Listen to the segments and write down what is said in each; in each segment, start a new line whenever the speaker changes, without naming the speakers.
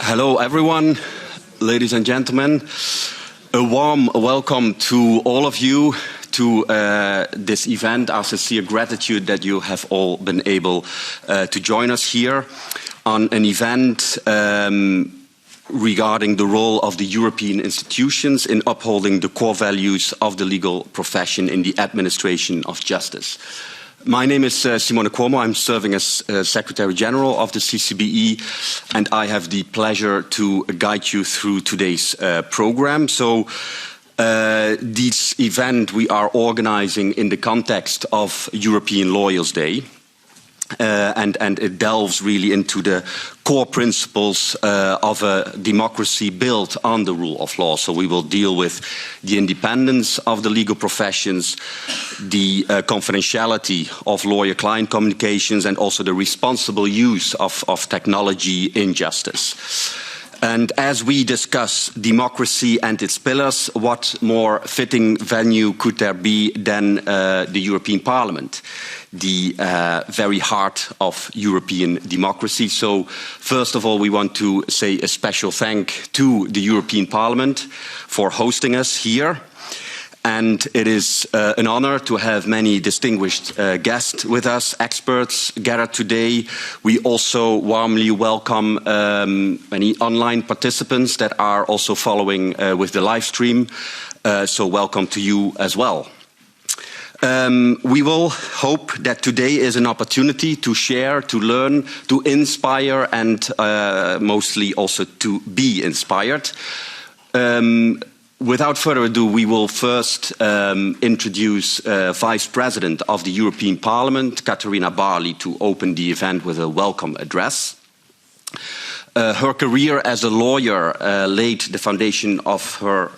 Hello everyone, ladies and gentlemen. A warm welcome to all of you to this event. Our sincere gratitude that you have all been able to join us here on an event regarding the role of the European institutions in upholding the core values of the legal profession in the administration of justice. My name is Simone Cuomo. I'm serving as Secretary General of the CCBE, and I have the pleasure to guide you through today's program. So, this event we are organizing in the context of European Lawyers' Day, and it delves really into the core principles of a democracy built on the rule of law. So we will deal with the independence of the legal professions, the confidentiality of lawyer-client communications, and also the responsible use of technology in justice. And as we discuss democracy and its pillars, what more fitting venue could there be than the European Parliament, the very heart of European democracy? So, first of all, we want to say a special thank to the European Parliament for hosting us here. And it is an honor to have many distinguished guests with us, experts gathered today. We also warmly welcome many online participants that are also following with the live stream. So welcome to you as well. We will hope that today is an opportunity to share, to learn, to inspire, and mostly also to be inspired. Without further ado, we will first introduce Vice President of the European Parliament, Katarina Barley, to open the event with a welcome address. Her career as a lawyer laid the foundation of her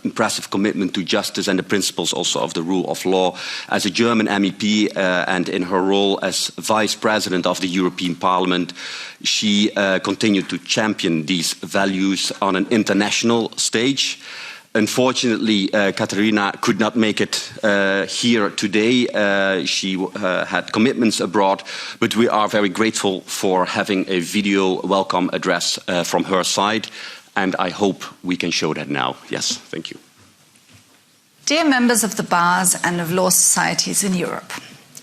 impressive commitment to justice and the principles also of the rule of law. As a German MEP and in her role as Vice President of the European Parliament, she continued to champion these values on an international stage. Unfortunately, Katarina could not make it here today. She had commitments abroad, but we are very grateful for having a video welcome address from her side, and I hope we can show that now. Yes, thank you.
Dear members of the bars and of law societies in Europe,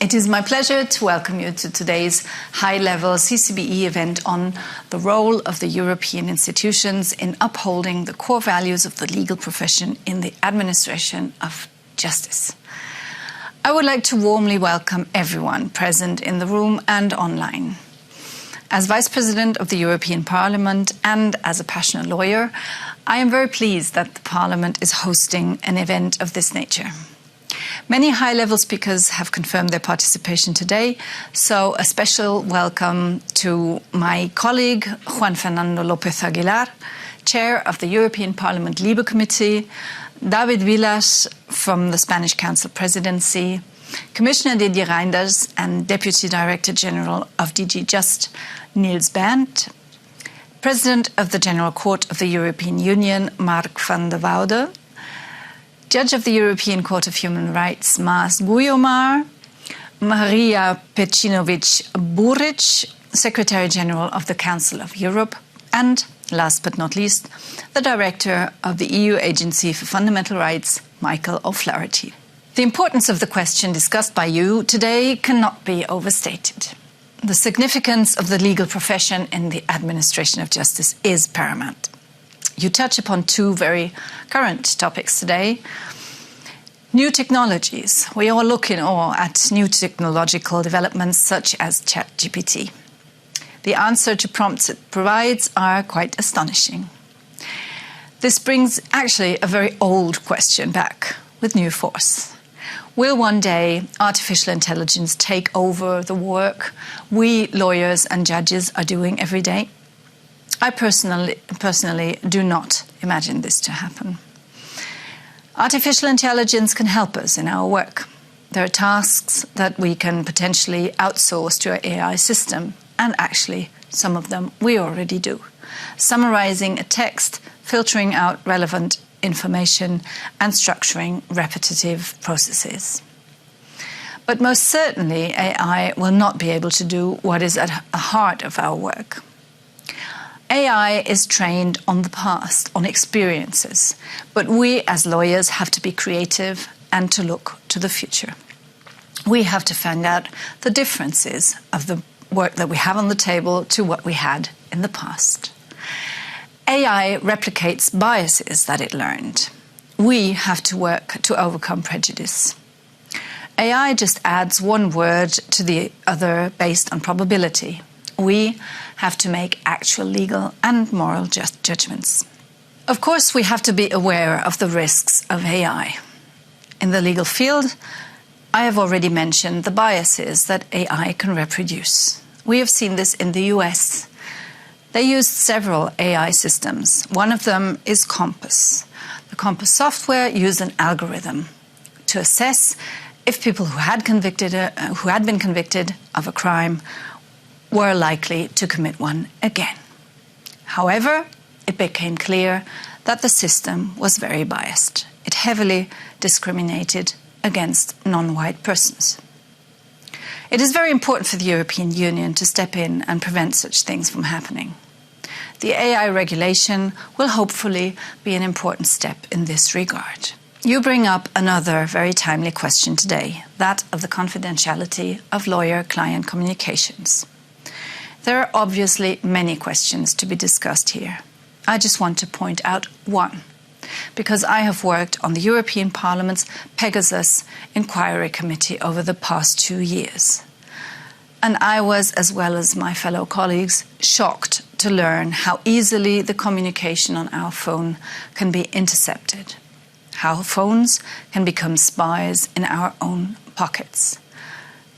it is my pleasure to welcome you to today's high-level CCBE event on the role of the European institutions in upholding the core values of the legal profession in the administration of justice. I would like to warmly welcome everyone present in the room and online. As Vice President of the European Parliament and as a passionate lawyer, I am very pleased that the Parliament is hosting an event of this nature. Many high-level speakers have confirmed their participation today, so a special welcome to my colleague Juan Fernando López Aguilar, Chair of the European Parliament Libe Committee, David Vilas from the Spanish Council Presidency, Commissioner Didier Reynders and Deputy Director General of DG Just, Niels Berndt, President of the General Court of the European Union, Mark van der Woude, Judge of the European Court of Human Rights, Maas Gujomar, Maria Pecinovic-Buric, Secretary General of the Council of Europe, and, last but not least, the Director of the EU Agency for Fundamental Rights, Michael O'Flaherty. The importance of the question discussed by you today cannot be overstated. The significance of the legal profession in the administration of justice is paramount. You touch upon two very current topics today. New technologies. We all look in awe at new technological developments such as ChatGPT. The answer to prompts it provides are quite astonishing. This brings actually a very old question back with new force. Will one day artificial intelligence take over the work we lawyers and judges are doing every day? I personally do not imagine this to happen. Artificial intelligence can help us in our work. There are tasks that we can potentially outsource to our AI system, and actually some of them we already do. Summarizing a text, filtering out relevant information, and structuring repetitive processes. But most certainly, AI will not be able to do what is at the heart of our work. AI is trained on the past, on experiences, but we as lawyers have to be creative and to look to the future. We have to find out the differences of the work that we have on the table to what we had in the past. AI replicates biases that it learned. We have to work to overcome prejudice. AI just adds one word to the other based on probability. We have to make actual legal and moral judgments. Of course, we have to be aware of the risks of AI. In the legal field, I have already mentioned the biases that AI can reproduce. We have seen this in the US. They used several AI systems. One of them is Compass. The Compass software used an algorithm to assess if people who had been convicted of a crime were likely to commit one again. However, it became clear that the system was very biased. It heavily discriminated against non-white persons. It is very important for the European Union to step in and prevent such things from happening. The AI regulation will hopefully be an important step in this regard. You bring up another very timely question today, that of the confidentiality of lawyer-client communications. There are obviously many questions to be discussed here. I just want to point out one, because I have worked on the European Parliament's Pegasus Inquiry Committee over the past 2 years. And I was, as well as my fellow colleagues, shocked to learn how easily the communication on our phone can be intercepted, how phones can become spies in our own pockets.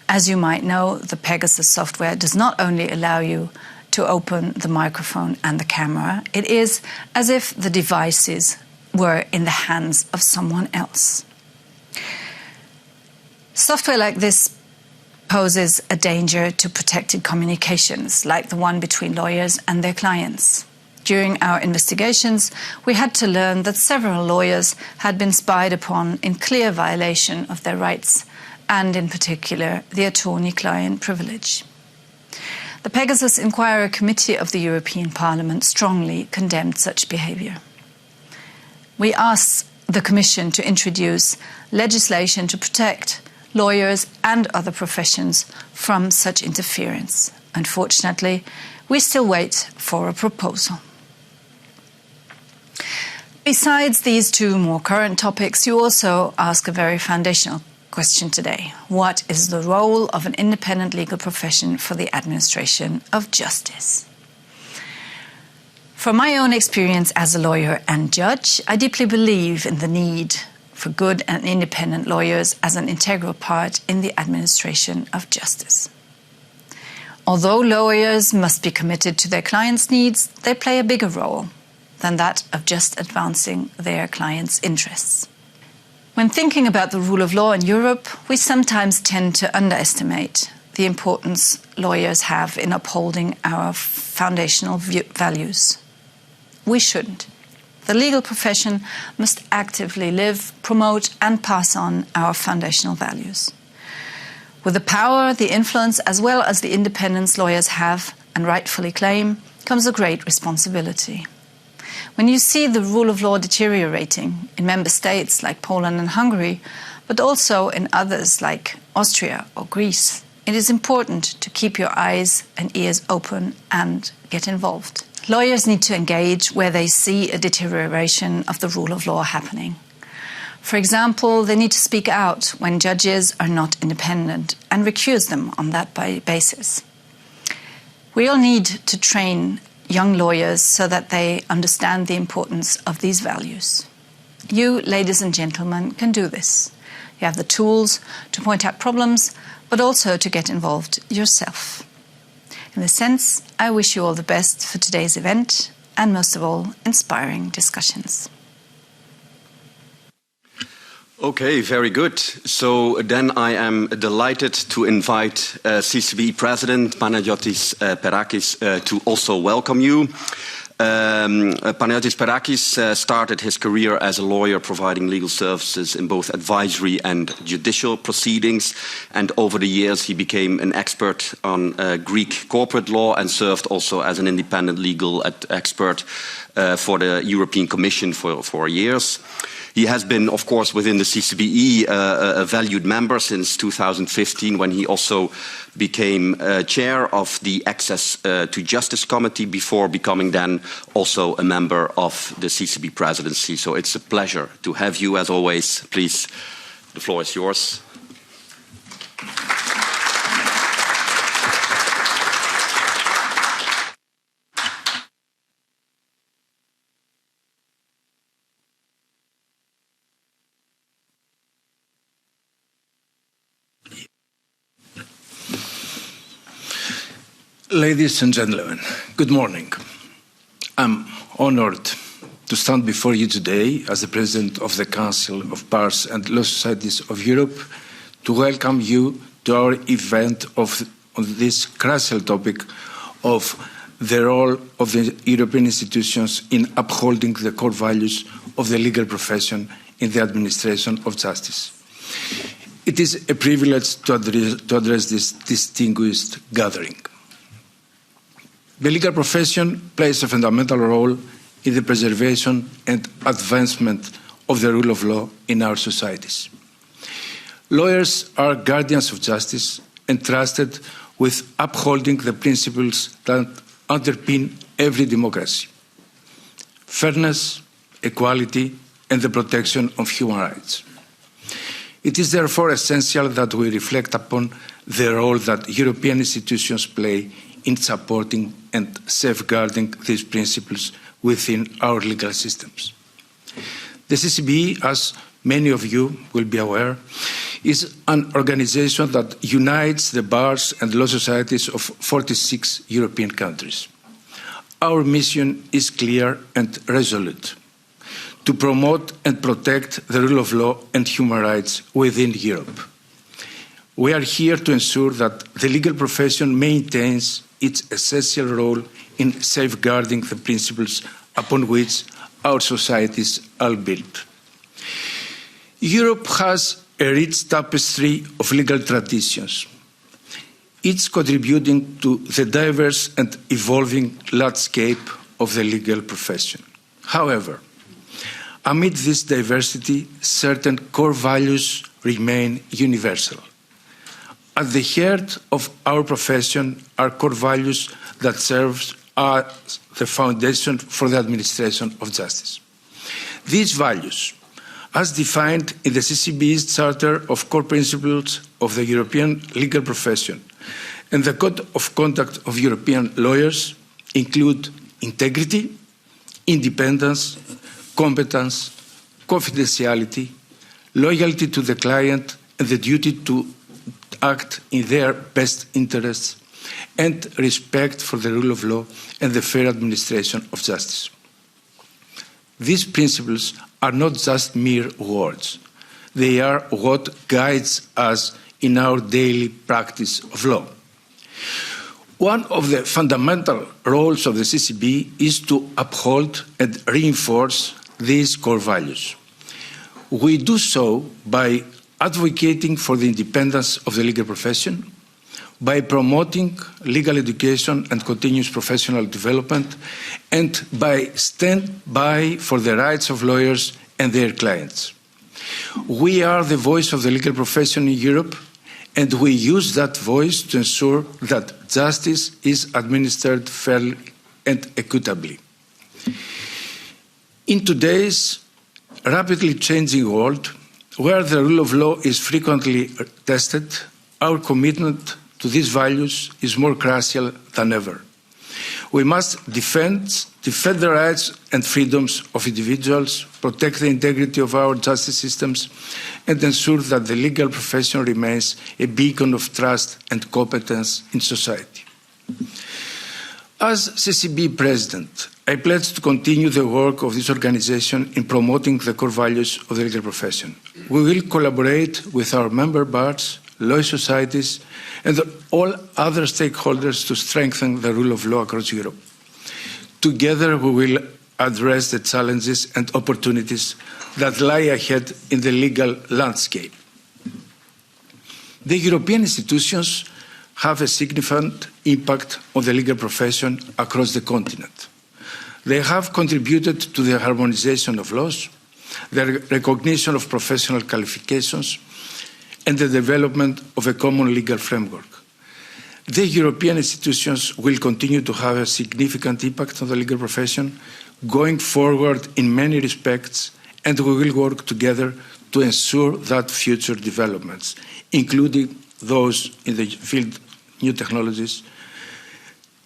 As you might know, the Pegasus software does not only allow you to open the microphone and the camera, it is as if the devices were in the hands of someone else. Software like this poses a danger to protected communications, like the one between lawyers and their clients. During our investigations, we had to learn that several lawyers had been spied upon in clear violation of their rights, and in particular, the attorney-client privilege. The Pegasus Inquiry Committee of the European Parliament strongly condemned such behaviour. We asked the Commission to introduce legislation to protect lawyers and other professions from such interference. Unfortunately, we still wait for a proposal. Besides these two more current topics, you also ask a very foundational question today. What is the role of an independent legal profession for the administration of justice? From my own experience as a lawyer and judge, I deeply believe in the need for good and independent lawyers as an integral part in the administration of justice. Although lawyers must be committed to their clients' needs, they play a bigger role than that of just advancing their clients' interests. When thinking about the rule of law in Europe, we sometimes tend to underestimate the importance lawyers have in upholding our foundational values. We shouldn't. The legal profession must actively live, promote, and pass on our foundational values. With the power, the influence, as well as the independence lawyers have and rightfully claim, comes a great responsibility. When you see the rule of law deteriorating in member states like Poland and Hungary, but also in others like Austria or Greece, it is important to keep your eyes and ears open and get involved. Lawyers need to engage where they see a deterioration of the rule of law happening. For example, they need to speak out when judges are not independent and recuse them on that basis. We all need to train young lawyers so that they understand the importance of these values. You, ladies and gentlemen, can do this. You have the tools to point out problems, but also to get involved yourself. In this sense, I wish you all the best for today's event and, most of all, inspiring discussions.
Okay, very good. So then I am delighted to invite CCBE President Panagiotis Perakis to also welcome you. Panagiotis Perakis started his career as a lawyer providing legal services in both advisory and judicial proceedings, and over the years he became an expert on Greek corporate law and served also as an independent legal expert for the European Commission for years. He has been, of course, within the CCBE a valued member since 2015, when he also became chair of the Access to Justice Committee before becoming then also a member of the CCB presidency. So it's a pleasure to have you, as always. Please, the floor is yours.
Ladies and gentlemen, good morning. I'm honored to stand before you today as the President of the Council of Bars and Law Societies of Europe to welcome you to our event on this crucial topic of the role of the European institutions in upholding the core values of the legal profession in the administration of justice. It is a privilege to address this distinguished gathering. The legal profession plays a fundamental role in the preservation and advancement of the rule of law in our societies. Lawyers are guardians of justice entrusted with upholding the principles that underpin every democracy: fairness, equality, and the protection of human rights. It is therefore essential that we reflect upon the role that European institutions play in supporting and safeguarding these principles within our legal systems. The CCBE, as many of you will be aware, is an organization that unites the bars and law societies of 46 European countries. Our mission is clear and resolute: to promote and protect the rule of law and human rights within Europe. We are here to ensure that the legal profession maintains its essential role in safeguarding the principles upon which our societies are built. Europe has a rich tapestry of legal traditions, each contributing to the diverse and evolving landscape of the legal profession. However, amid this diversity, certain core values remain universal. At the heart of our profession are core values that serve as the foundation for the administration of justice. These values, as defined in the CCBE's Charter of Core Principles of the European Legal Profession and the Code of Conduct of European Lawyers, include integrity, independence, competence, confidentiality, loyalty to the client, and the duty to act in their best interests, and respect for the rule of law and the fair administration of justice. These principles are not just mere words. They are what guides us in our daily practice of law. One of the fundamental roles of the CCB is to uphold and reinforce these core values. We do so by advocating for the independence of the legal profession, by promoting legal education and continuous professional development, and by standing by for the rights of lawyers and their clients. We are the voice of the legal profession in Europe, and we use that voice to ensure that justice is administered fairly and equitably. In today's rapidly changing world, where the rule of law is frequently tested, our commitment to these values is more crucial than ever. We must defend the rights and freedoms of individuals, protect the integrity of our justice systems, and ensure that the legal profession remains a beacon of trust and competence in society. As CCB President, I pledge to continue the work of this organization in promoting the core values of the legal profession. We will collaborate with our member bars, law societies, and all other stakeholders to strengthen the rule of law across Europe. Together we will address the challenges and opportunities that lie ahead in the legal landscape. The European institutions have a significant impact on the legal profession across the continent. They have contributed to the harmonization of laws, the recognition of professional qualifications, and the development of a common legal framework. The European institutions will continue to have a significant impact on the legal profession going forward in many respects, and we will work together to ensure that future developments, including those in the field of new technologies,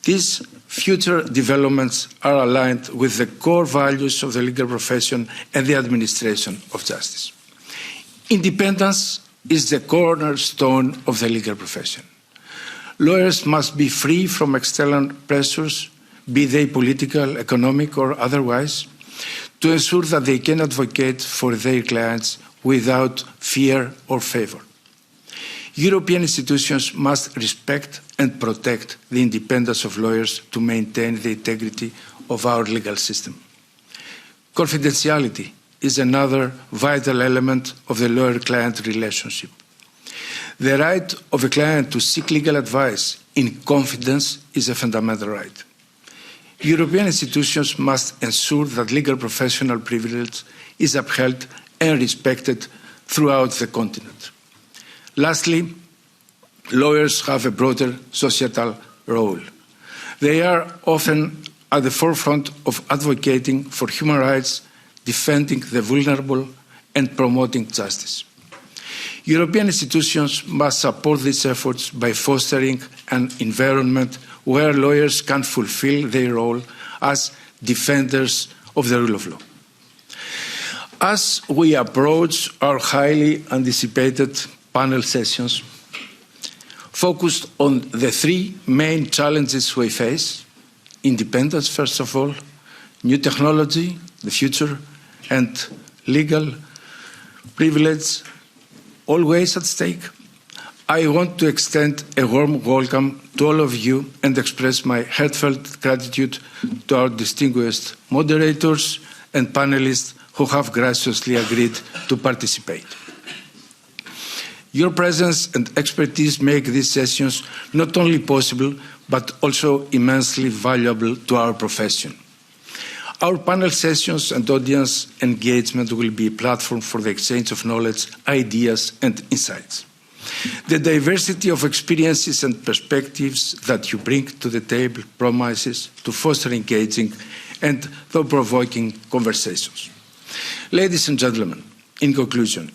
these future developments are aligned with the core values of the legal profession and the administration of justice. Independence is the cornerstone of the legal profession. Lawyers must be free from external pressures, be they political, economic, or otherwise, to ensure that they can advocate for their clients without fear or favor. European institutions must respect and protect the independence of lawyers to maintain the integrity of our legal system. Confidentiality is another vital element of the lawyer-client relationship. The right of a client to seek legal advice in confidence is a fundamental right. European institutions must ensure that legal professional privilege is upheld and respected throughout the continent. Lastly, lawyers have a broader societal role. They are often at the forefront of advocating for human rights, defending the vulnerable, and promoting justice. European institutions must support these efforts by fostering an environment where lawyers can fulfill their role as defenders of the rule of law. As we approach our highly anticipated panel sessions, focused on the three main challenges we face: independence, first of all, new technology, the future, and legal privilege, always at stake, I want to extend a warm welcome to all of you and express my heartfelt gratitude to our distinguished moderators and panelists who have graciously agreed to participate. Your presence and expertise make these sessions not only possible, but also immensely valuable to our profession. Our panel sessions and audience engagement will be a platform for the exchange of knowledge, ideas, and insights. The diversity of experiences and perspectives that you bring to the table promises to foster engaging and thought-provoking conversations. Ladies and gentlemen, in conclusion,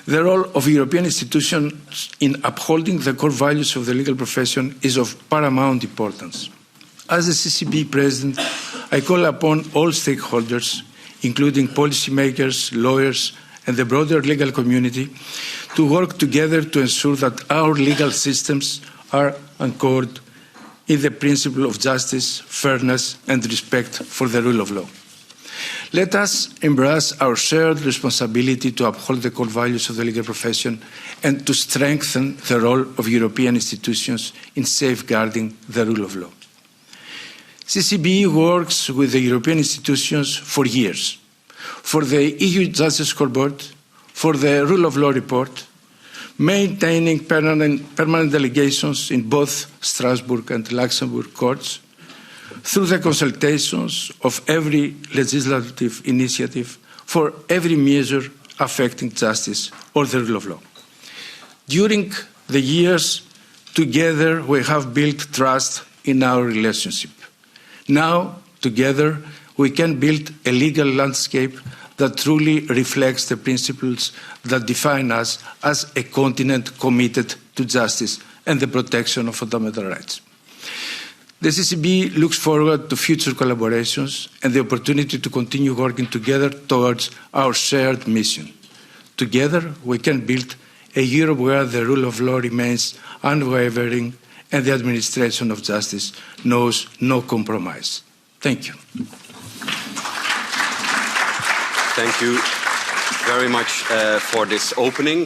the role of European institutions in upholding the core values of the legal profession is of paramount importance. As the CCBE President, I call upon all stakeholders, including policymakers, lawyers, and the broader legal community, to work together to ensure that our legal systems are anchored in the principle of justice, fairness, and respect for the rule of law. Let us embrace our shared responsibility to uphold the core values of the legal profession and to strengthen the role of European institutions in safeguarding the rule of law. CCBE works with the European institutions for years, for the EU Justice Scoreboard, for the Rule of Law Report, maintaining permanent delegations in both Strasbourg and Luxembourg courts, through the consultations of every legislative initiative for every measure affecting justice or the rule of law. During the years, together we have built trust in our relationship. Now, together, we can build a legal landscape that truly reflects the principles that define us as a continent committed to justice and the protection of fundamental rights. The CCBE looks forward to future collaborations and the opportunity to continue working together towards our shared mission. Together, we can build a Europe where the rule of law remains unwavering and the administration of justice knows no compromise. Thank you.
Thank you very much for this opening.